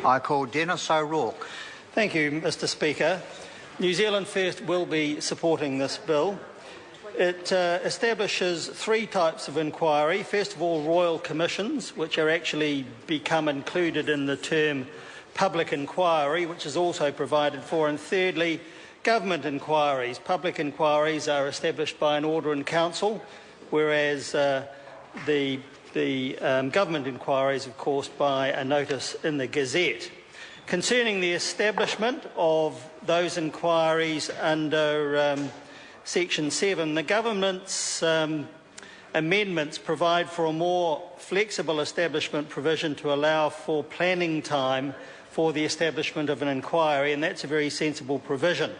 I call Dennis O'Rourke. Thank you, Mr Speaker. New Zealand First will be supporting this bill. It establishes three types of inquiry. First of all, royal commissions, which are actually become included in the term public inquiry, which is also provided for. And thirdly, government inquiries. Public inquiries are established by an order in council, whereas the government inquiries, of course, by a notice in the Gazette. Concerning the establishment of those inquiries under Section 7, the government's amendments provide for a more flexible establishment provision to allow for planning time for the establishment of an inquiry, and that's a very sensible provision.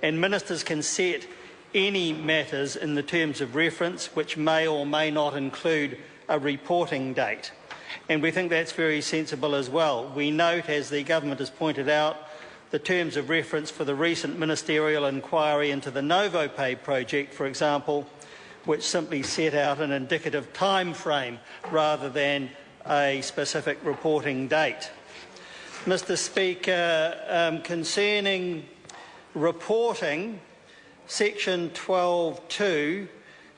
And ministers can set any matters in the terms of reference which may or may not include a reporting date. And we think that's very sensible as well. We note, as the government has pointed out, the terms of reference for the recent ministerial inquiry into the NovoPay project, for example, which simply set out an indicative time frame rather than a specific reporting date. Mr Speaker, concerning reporting, Section 12(2)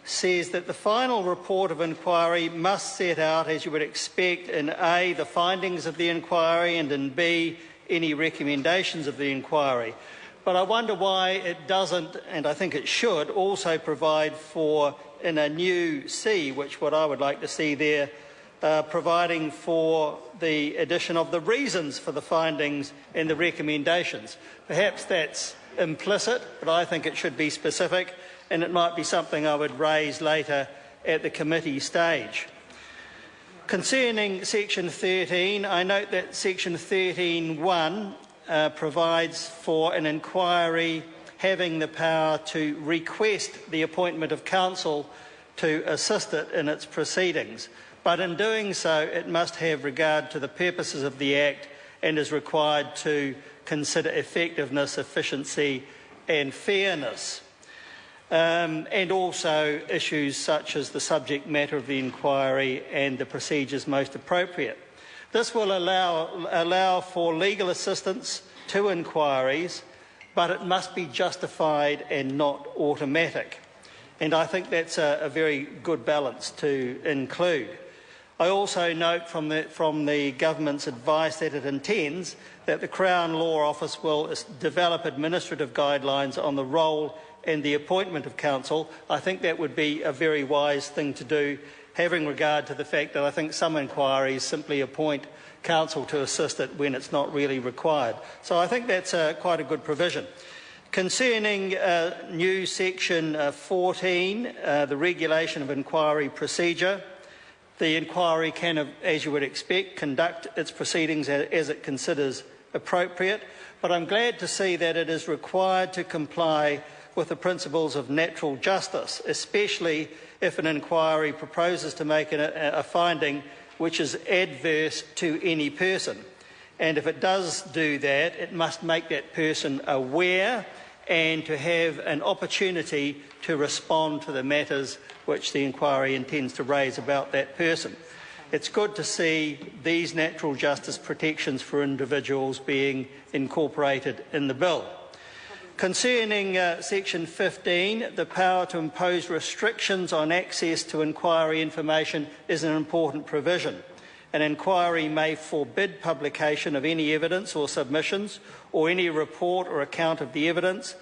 says that the final report of inquiry must set out, as you would expect, in A, the findings of the inquiry, and in B, any recommendations of the inquiry. But I wonder why it doesn't, and I think it should, also provide for, in a new C, which what I would like to see there, providing for the addition of the reasons for the findings and the recommendations. Perhaps that's implicit, but I think it should be specific, and it might be something I would raise later at the committee stage. Concerning Section 13, I note that Section 13(1) provides for an inquiry having the power to request the appointment of counsel to assist it in its proceedings. But in doing so, it must have regard to the purposes of the Act and is required to consider effectiveness, efficiency and fairness. And also issues such as the subject matter of the inquiry and the procedures most appropriate. This will allow for legal assistance to inquiries, but it must be justified and not automatic. And I think that's a very good balance to include. I also note from the government's advice that it intends that the Crown Law Office will develop administrative guidelines on the role and the appointment of counsel. I think that would be a very wise thing to do, having regard to the fact that I think some inquiries simply appoint counsel to assist it when it's not really required. So I think that's quite a good provision. Concerning new Section 14, the regulation of inquiry procedure, the inquiry can, as you would expect, conduct its proceedings as it considers appropriate, but I'm glad to see that it is required to comply with the principles of natural justice, especially if an inquiry proposes to make a finding which is adverse to any person. And if it does do that, it must make that person aware and to have an opportunity to respond to the matters which the inquiry intends to raise about that person. It's good to see these natural justice protections for individuals being incorporated in the bill. Concerning Section 15, the power to impose restrictions on access to inquiry information is an important provision. An inquiry may forbid publication of any evidence or submissions, or any report or account of the evidence,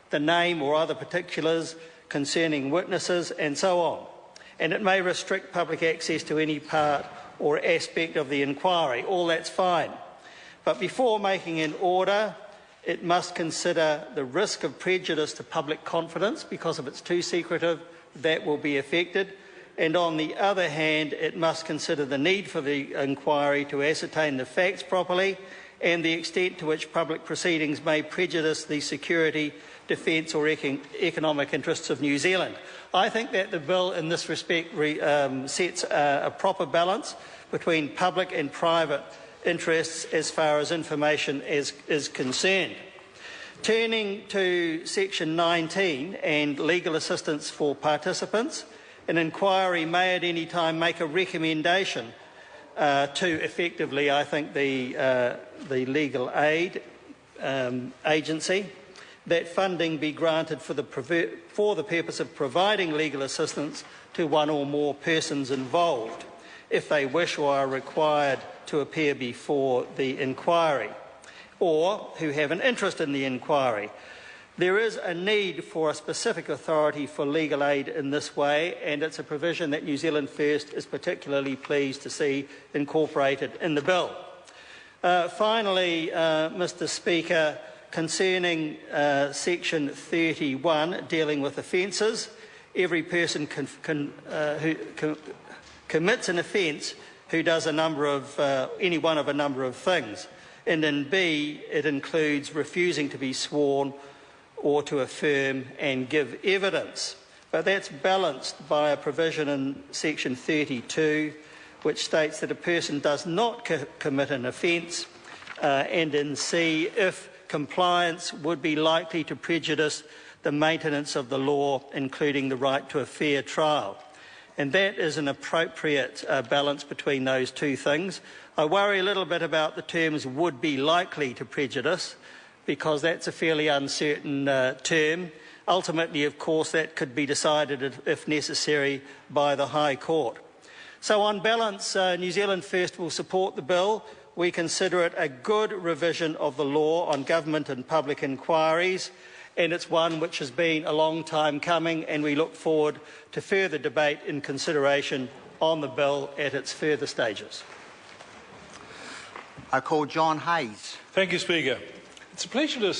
the name or other particulars concerning witnesses, and so on. And it may restrict public access to any part or aspect of the inquiry. All that's fine. But before making an order, it must consider the risk of prejudice to public confidence, because if it's too secretive, that will be affected. And on the other hand, it must consider the need for the inquiry to ascertain the facts properly and the extent to which public proceedings may prejudice the security, defence or economic interests of New Zealand. I think that the bill in this respect sets a proper balance between public and private interests as far as information is concerned. Turning to Section 19 and legal assistance for participants, an inquiry may at any time make a recommendation to effectively, I think, the legal aid agency, that funding be granted for the purpose of providing legal assistance to one or more persons involved, if they wish or are required to appear before the inquiry, or who have an interest in the inquiry. There is a need for a specific authority for legal aid in this way, and it's a provision that New Zealand First is particularly pleased to see incorporated in the bill. Finally, Mr. Speaker, concerning section 31 dealing with offences, every person who commits an offence who does any one of a number of things. And in B, it includes refusing to be sworn or to affirm and give evidence. But that's balanced by a provision in section 32, which states that a person does not commit an offence, and in C, if compliance would be likely to prejudice the maintenance of the law, including the right to a fair trial. And that is an appropriate balance between those two things. I worry a little bit about the terms would be likely to prejudice, because that's a fairly uncertain term. Ultimately, of course, that could be decided, if necessary, by the High Court. So on balance, New Zealand First will support the bill. We consider it a good revision of the law on government and public inquiries, and it's one which has been a long time coming, and we look forward to further debate and consideration on the bill at its further stages. I call John Hayes. Thank you, Speaker. It's a pleasure to